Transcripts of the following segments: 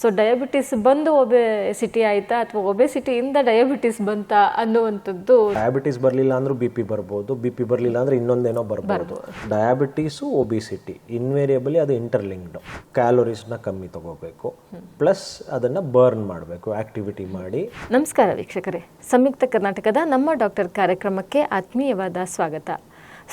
So diabetes ಬಂದು obesity ಆಯ್ತಾ ಅಥವಾ ಒಬೆಸಿಟಿಯಿಂದ ಡಯಾಬಿಟಿಸ್ ಬಂತಾ ಅನ್ನುವಂಥದ್ದು. ಡಯಾಬಿಟಿಸ್ ಬರಲಿಲ್ಲ ಅಂದ್ರೂ BP ಬರ್ಬೋದು, BP ಬರಲಿಲ್ಲ ಅಂದ್ರೆ ಇನ್ನೊಂದೇನೋ ಬರ್ಬೋದು. ಡಯಾಬಿಟೀಸು ಒಬಿಸಿಟಿ ಇನ್ವೇರಿಯಬಲಿ ಅದು ಇಂಟರ್ಲಿಂಕ್ಡ್. ಕ್ಯಾಲೋರೀಸ್ನ ಕಮ್ಮಿ ತಗೋಬೇಕು, ಪ್ಲಸ್ ಅದನ್ನ ಬರ್ನ್ ಮಾಡಬೇಕು, ಆಕ್ಟಿವಿಟಿ ಮಾಡಿ. ನಮಸ್ಕಾರ ವೀಕ್ಷಕರೇ, ಸಂಯುಕ್ತ ಕರ್ನಾಟಕದ ನಮ್ಮ ಡಾಕ್ಟರ್ ಕಾರ್ಯಕ್ರಮಕ್ಕೆ ಆತ್ಮೀಯವಾದ ಸ್ವಾಗತ.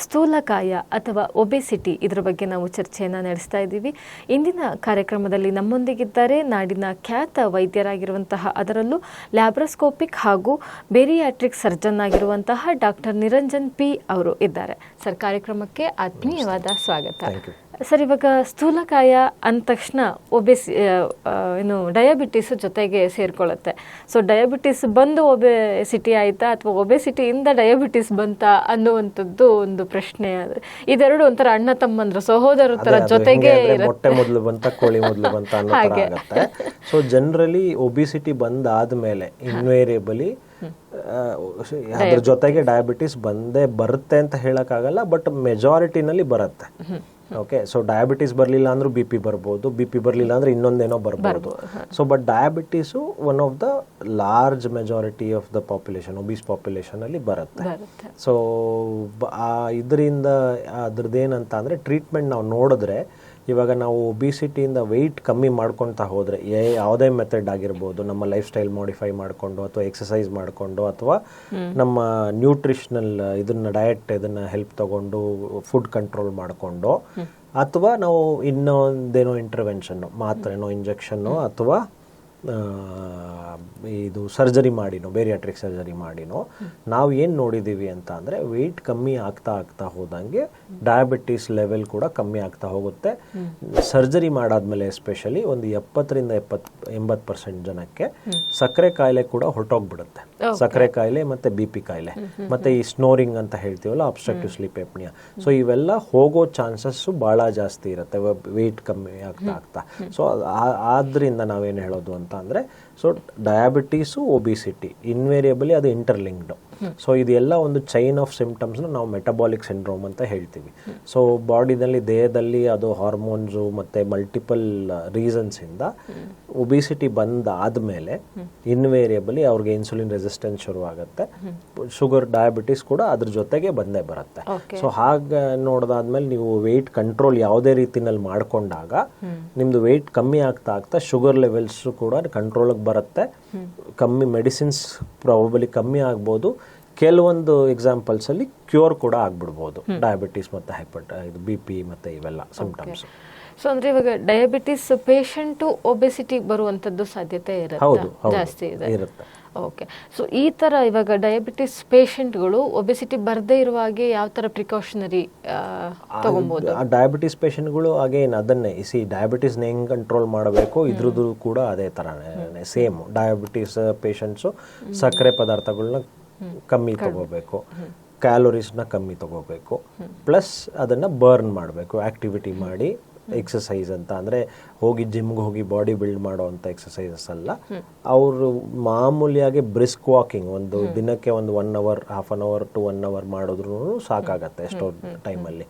ಸ್ಥೂಲಕಾಯ ಅಥವಾ ಒಬೆಸಿಟಿ ಇದರ ಬಗ್ಗೆ ನಾವು ಚರ್ಚೆಯನ್ನು ನಡೆಸ್ತಾ ಇದ್ದೀವಿ. ಇಂದಿನ ಕಾರ್ಯಕ್ರಮದಲ್ಲಿ ನಮ್ಮೊಂದಿಗಿದ್ದಾರೆ ನಾಡಿನ ಖ್ಯಾತ ವೈದ್ಯರಾಗಿರುವಂತಹ, ಅದರಲ್ಲೂ ಲ್ಯಾಬ್ರೋಸ್ಕೋಪಿಕ್ ಹಾಗೂ ಬೇರಿಯಾಟ್ರಿಕ್ ಸರ್ಜನ್ ಆಗಿರುವಂತಹ ಡಾಕ್ಟರ್ ನಿರಂಜನ್ ಪಿ ಅವರು ಇದ್ದಾರೆ. ಸರ್, ಕಾರ್ಯಕ್ರಮಕ್ಕೆ ಆತ್ಮೀಯವಾದ ಸ್ವಾಗತ. ಸರ್, ಇವಾಗ ಸ್ಥೂಲಕಾಯ ಅಂದ ತಕ್ಷಣ ಡಯಾಬಿಟಿಸ್ ಜೊತೆಗೆ ಸೇರ್ಕೊಳ್ಳುತ್ತೆ. ಸೊ ಡಯಾಬಿಟಿಸ್ ಬಂದು ಒಬೆಸಿಟಿ ಆಯ್ತಾ ಅಥವಾ ಒಬೆಸಿಟಿಯಿಂದ ಡಯಾಬಿಟಿಸ್ ಬಂತಾ ಅನ್ನುವಂಥದ್ದು ಒಂದು ಪ್ರಶ್ನೆ. ಇದೆರಡು ಒಂಥರ ಅಣ್ಣ ತಮ್ಮಂದ್ರು, ಸಹೋದರ ತರ ಜೊತೆಗೆ ಮೊಟ್ಟೆ ಮೊದಲು ಬಂತ ಕೋಳಿ ಮೊದಲು ಬಂತ ಅನ್ನೋ ತರ ಆಗುತ್ತೆ. ಸೊ ಜನರಲಿ ಒಬಿಸಿಟಿ ಬಂದಾದ್ಮೇಲೆ ಇನ್ವೇರಿಯಬಲಿ ಅದ್ರ ಜೊತೆಗೆ ಡಯಾಬಿಟಿಸ್ ಬಂದೇ ಬರುತ್ತೆ ಅಂತ ಹೇಳಕ್ಕಾಗಲ್ಲ, ಬಟ್ ಮೆಜಾರಿಟಿನಲ್ಲಿ ಬರುತ್ತೆ. ಓಕೆ, ಸೊ ಡಯಾಬಿಟಿಸ್ ಬರಲಿಲ್ಲ ಅಂದ್ರೂ BP ಬರ್ಬೋದು, BP ಬರಲಿಲ್ಲ ಅಂದ್ರೆ ಇನ್ನೊಂದೇನೋ ಬರ್ಬೋದು. So but diabetes one of the large majority of the population, obese population ಅಲ್ಲಿ ಬರುತ್ತೆ. ಸೊ ಇದರಿಂದ ಅದ್ರದ್ದೇನಂತ ಅಂದ್ರೆ ಟ್ರೀಟ್ಮೆಂಟ್ ನಾವು ನೋಡಿದ್ರೆ, ಇವಾಗ ನಾವು ಒಬಿಸಿಟಿಯಿಂದ ವೆಯ್ಟ್ ಕಮ್ಮಿ ಮಾಡ್ಕೊತಾ ಹೋದರೆ ಯಾವುದೇ ಮೆಥಡ್ ಆಗಿರ್ಬೋದು, ನಮ್ಮ ಲೈಫ್ ಸ್ಟೈಲ್ ಮಾಡಿಫೈ ಮಾಡಿಕೊಂಡು ಅಥವಾ ಎಕ್ಸಸೈಸ್ ಮಾಡಿಕೊಂಡು ಅಥವಾ ನಮ್ಮ ನ್ಯೂಟ್ರಿಷನಲ್ ಇದನ್ನ ಡಯಟ್ ಇದನ್ನ ಹೆಲ್ಪ್ ತಗೊಂಡು ಫುಡ್ ಕಂಟ್ರೋಲ್ ಮಾಡಿಕೊಂಡು, ಅಥವಾ ನಾವು ಇನ್ನೊಂದೇನೋ ಇಂಟರ್ವೆನ್ಷನ್ನು, ಮಾತ್ರೆನೋ ಇಂಜೆಕ್ಷನ್ನು ಅಥವಾ ಇದು ಸರ್ಜರಿ ಮಾಡಿನೋ, ಬೇರಿಯಾಟ್ರಿಕ್ ಸರ್ಜರಿ ಮಾಡಿನೋ, ನಾವು ಏನು ನೋಡಿದ್ದೀವಿ ಅಂತ ಅಂದರೆ ವೆಯ್ಟ್ ಕಮ್ಮಿ ಆಗ್ತಾ ಆಗ್ತಾ ಹೋದಂಗೆ ಡಯಾಬಿಟಿಸ್ ಲೆವೆಲ್ ಕೂಡ ಕಮ್ಮಿ ಆಗ್ತಾ ಹೋಗುತ್ತೆ. ಸರ್ಜರಿ ಮಾಡಾದ್ಮೇಲೆ ಎಸ್ಪೆಷಲಿ ಒಂದು 70-80% ಜನಕ್ಕೆ ಸಕ್ಕರೆ ಕಾಯಿಲೆ ಕೂಡ ಹೊರಟೋಗ್ಬಿಡುತ್ತೆ. ಸಕ್ಕರೆ ಕಾಯಿಲೆ ಮತ್ತೆ BP ಕಾಯಿಲೆ ಮತ್ತೆ ಈ ಸ್ನೋರಿಂಗ್ ಅಂತ ಹೇಳ್ತೀವಲ್ಲ, ಅಬ್ಸ್ಟ್ರಕ್ಟಿವ್ ಸ್ಲೀಪ್ ಎಪ್ನಿಯಾ. ಸೊ ಇವೆಲ್ಲ ಹೋಗೋ ಚಾನ್ಸಸ್ ಬಹಳ ಜಾಸ್ತಿ ಇರುತ್ತೆ ವೆಯ್ಟ್ ಕಮ್ಮಿ ಆಗ್ತಾ ಆಗ್ತಾ. ಸೊ ಆದ್ರಿಂದ ನಾವೇನು ಹೇಳೋದು ಅಂತ ಅಂದ್ರೆ, ಸೊ ಡಯಾಬಿಟೀಸು ಒಬಿಸಿಟಿ ಇನ್ವೇರಿಯಬಲಿ ಅದು ಇಂಟರ್ಲಿಂಕ್ಡ್. ಸೊ ಇದೆಲ್ಲ ಒಂದು ಚೈನ್ ಆಫ್ ಸಿಂಪ್ಟಮ್ಸ್ನ ನಾವು ಮೆಟಬಾಲಿಕ್ ಸಿಂಡ್ರೋಮ್ ಅಂತ ಹೇಳ್ತೀವಿ. ಸೊ ಬಾಡಿನಲ್ಲಿ, ದೇಹದಲ್ಲಿ ಅದು ಹಾರ್ಮೋನ್ಸು ಮತ್ತೆ ಮಲ್ಟಿಪಲ್ ರೀಸನ್ಸ್ ಇಂದ ಒಬಿಸಿಟಿ ಬಂದಾದ್ಮೇಲೆ ಇನ್ವೇರಿಯಬಲಿ ಅವ್ರಿಗೆ ಇನ್ಸುಲಿನ್ ರೆಸಿಸ್ಟೆನ್ಸ್ ಶುರು ಆಗುತ್ತೆ. ಶುಗರ್, ಡಯಾಬಿಟಿಸ್ ಕೂಡ ಅದ್ರ ಜೊತೆಗೆ ಬಂದೇ ಬರುತ್ತೆ. ಸೊ ಹಾಗೆ ನೋಡ್ದಾದ್ಮೇಲೆ ನೀವು ವೆಯ್ಟ್ ಕಂಟ್ರೋಲ್ ಯಾವುದೇ ರೀತಿನಲ್ಲಿ ಮಾಡ್ಕೊಂಡಾಗ ನಿಮ್ದು ವೆಯ್ಟ್ ಕಮ್ಮಿ ಆಗ್ತಾ ಆಗ್ತಾ ಶುಗರ್ ಲೆವೆಲ್ಸ್ ಕೂಡ ಕಂಟ್ರೋಲ್ಗೆ ಬರುತ್ತೆ. ಕಮ್ಮಿ ಮೆಡಿಸಿನ್ಸ್ ಪ್ರಾಬಬಲಿ ಕಮ್ಮಿ ಆಗ್ಬೋದು. ಕೆಲವೊಂದು ಎಕ್ಸಾಂಪಲ್ಸ್ ಅಲ್ಲಿ ಕ್ಯೂರ್ ಕೂಡ ಆಗ್ಬಿಡ್ಬೋದು, ಡಯಾಬಿಟಿಸ್ ಮತ್ತೆ BP ಮತ್ತೆ ಇವೆಲ್ಲ ಸಿಂಪ್ಟಮ್ಸ್. ಸೊ ಅಂದ್ರೆ ಇವಾಗ ಡಯಾಬಿಟಿಸ್ ಪೇಷಂಟ್ ಒಬೆಸಿಟಿ ಬರುವಂತದ್ದು ಸಾಧ್ಯತೆ ಜಾಸ್ತಿ ಇರುತ್ತೆ. ಓಕೆ, ಸೊ ಈ ತರ ಇವಾಗ ಡಯಾಬಿಟಿಸ್ ಪೇಷಂಟ್ಗಳು ಒಬೆಸಿಟಿ ಬರದೇ ಇರುವ ಹಾಗೆ ಯಾವ ತರ ಪ್ರಿಕಾಷನರಿ ತಗೊಬಹುದು? ಡಯಾಬಿಟಿಸ್ ಪೇಷಂಟ್ಗಳು ಅಗೇನ್ ಅದನ್ನೇ ಡಯಾಬಿಟಿಸ್ ಹೆಂಗ್ ಕಂಟ್ರೋಲ್ ಮಾಡಬೇಕು, ಇದ್ರದ್ದು ಕೂಡ ಅದೇ ತರನೇ ಸೇಮ್. ಡಯಾಬಿಟಿಸ್ ಪೇಷಂಟ್ಸು ಸಕ್ಕರೆ ಪದಾರ್ಥಗಳನ್ನ ಕಮ್ಮಿ ತಗೋಬೇಕು, ಕ್ಯಾಲೋರೀಸ್ನ ಕಮ್ಮಿ ತಗೋಬೇಕು, ಪ್ಲಸ್ ಅದನ್ನ ಬರ್ನ್ ಮಾಡಬೇಕು, ಆಕ್ಟಿವಿಟಿ ಮಾಡಿ. ಎಕ್ಸಸೈಸ್ ಅಂತ ಅಂದರೆ ಹೋಗಿ ಜಿಮ್ಗೆ ಹೋಗಿ ಬಾಡಿ ಬಿಲ್ಡ್ ಮಾಡೋ ಅಂಥ ಎಕ್ಸಸೈಸಸ್ ಅಲ್ಲ. ಅವರು ಮಾಮೂಲಿಯಾಗಿ ಬ್ರಿಸ್ಕ್ ವಾಕಿಂಗ್ ಒಂದು ದಿನಕ್ಕೆ ಒಂದು 1 hour, half an hour to 1 hour ಮಾಡಿದ್ರು ಸಾಕಾಗತ್ತೆ ಎಷ್ಟೋ ಟೈಮಲ್ಲಿ.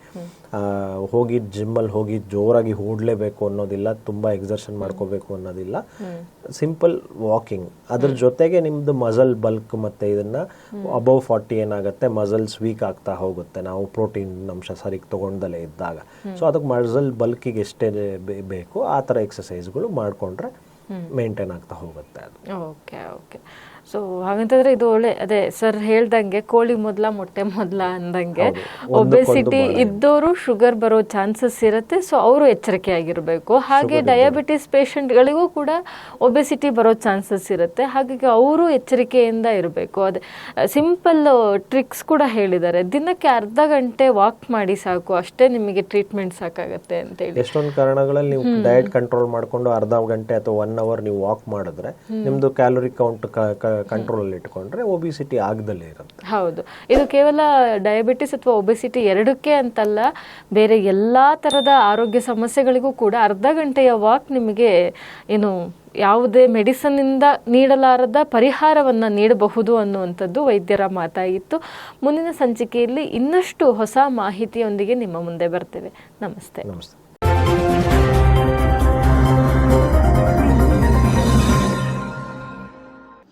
ಹೋಗಿ ಜಿಮ್ಮಲ್ಲಿ ಹೋಗಿ ಜೋರಾಗಿ ಓಡಲೇಬೇಕು ಅನ್ನೋದಿಲ್ಲ, ತುಂಬ ಎಕ್ಸರ್ಷನ್ ಮಾಡ್ಕೋಬೇಕು ಅನ್ನೋದಿಲ್ಲ. ಸಿಂಪಲ್ ವಾಕಿಂಗ್, ಅದ್ರ ಜೊತೆಗೆ ನಿಮ್ದು ಮಸಲ್ ಬಲ್ಕ್ ಮತ್ತೆ ಇದನ್ನ ಅಬೌವ್ 40 ಏನಾಗುತ್ತೆ, ಮಸಲ್ಸ್ ವೀಕ್ ಆಗ್ತಾ ಹೋಗುತ್ತೆ ನಾವು ಪ್ರೋಟೀನ್ ಅಂಶ ಸರಿಗೆ ತಗೊಂಡಲೇ ಇದ್ದಾಗ. ಸೊ ಅದಕ್ಕೆ ಮಸಲ್ ಬಲ್ಕಿಗೆ ಎಷ್ಟೇ ಬೇಕು ಆ ಥರ ಎಕ್ಸಸೈಸ್ಗಳು ಮಾಡಿಕೊಂಡ್ರೆ ಮೇಂಟೈನ್ ಆಗ್ತಾ ಹೋಗುತ್ತೆ ಅದು. Okay okay. ಸೊ ಹಾಗಂತಂದ್ರೆ ಇದು ಒಳ್ಳೆ, ಅದೇ ಸರ್ ಹೇಳ್ದಂಗೆ ಕೋಳಿ ಮೊದಲ ಮೊಟ್ಟೆ ಮೊದಲ ಅಂದಂಗೆ ಒಬೆಸಿಟಿ ಇದ್ದವರು ಶುಗರ್ ಬರೋ ಚಾನ್ಸಸ್ ಇರುತ್ತೆ. ಸೊ ಅವರು ಎಚ್ಚರಿಕೆ ಆಗಿರಬೇಕು. ಹಾಗೆ ಡಯಾಬಿಟಿಸ್ ಪೇಷಂಟ್ಗಳಿಗೂ ಕೂಡ ಒಬೆಸಿಟಿ ಬರೋ ಚಾನ್ಸಸ್ ಇರುತ್ತೆ. ಹಾಗಾಗಿ ಅವರು ಎಚ್ಚರಿಕೆಯಿಂದ ಇರಬೇಕು. ಅದೇ ಸಿಂಪಲ್ ಟ್ರಿಕ್ಸ್ ಕೂಡ ಹೇಳಿದ್ದಾರೆ. ದಿನಕ್ಕೆ ಅರ್ಧ ಗಂಟೆ ವಾಕ್ ಮಾಡಿ ಸಾಕು, ಅಷ್ಟೇ ನಿಮಗೆ ಟ್ರೀಟ್ಮೆಂಟ್ ಸಾಕಾಗತ್ತೆ ಅಂತ ಹೇಳಿ. ಎಷ್ಟೊಂದು ಕಾರಣಗಳಲ್ಲಿ ನೀವು ಡಯಟ್ ಕಂಟ್ರೋಲ್ ಮಾಡ್ಕೊಂಡು ಅರ್ಧ ಗಂಟೆ ಅಥವಾ 1 hour ನೀವು ವಾಕ್ ಮಾಡಿದ್ರೆ ನಿಮ್ದು ಕ್ಯಾಲೋರಿ ಕೌಂಟ್ ಕಂಟ್ರೋಲ್ ಅಲ್ಲಿ ಇಟ್ಕೊಂಡ್ರೆ ಒಬಿಸಿಟಿ ಆಗದಲ್ಲೇ ಇರುತ್ತೆ. ಹೌದು, ಇದು ಕೇವಲ ಡಯಾಬಿಟಿಸ್ ಅಥವಾ ಒಬೆಸಿಟಿ ಎರಡಕ್ಕೆ ಅಂತಲ್ಲ, ಬೇರೆ ಎಲ್ಲಾ ತರದ ಆರೋಗ್ಯ ಸಮಸ್ಯೆಗಳಿಗೂ ಕೂಡ ಅರ್ಧ ಗಂಟೆಯ ವಾಕ್ ನಿಮಗೆ ಯಾವುದೇ ಮೆಡಿಸಿನ್ ಇಂದ ನೀಡಲಾರದ ಪರಿಹಾರವನ್ನ ನೀಡಬಹುದು ಅನ್ನುವಂಥದ್ದು ವೈದ್ಯರ ಮಾತಾಗಿತ್ತು. ಮುಂದಿನ ಸಂಚಿಕೆಯಲ್ಲಿ ಇನ್ನಷ್ಟು ಹೊಸ ಮಾಹಿತಿಯೊಂದಿಗೆ ನಿಮ್ಮ ಮುಂದೆ ಬರ್ತೇವೆ. ನಮಸ್ತೆ.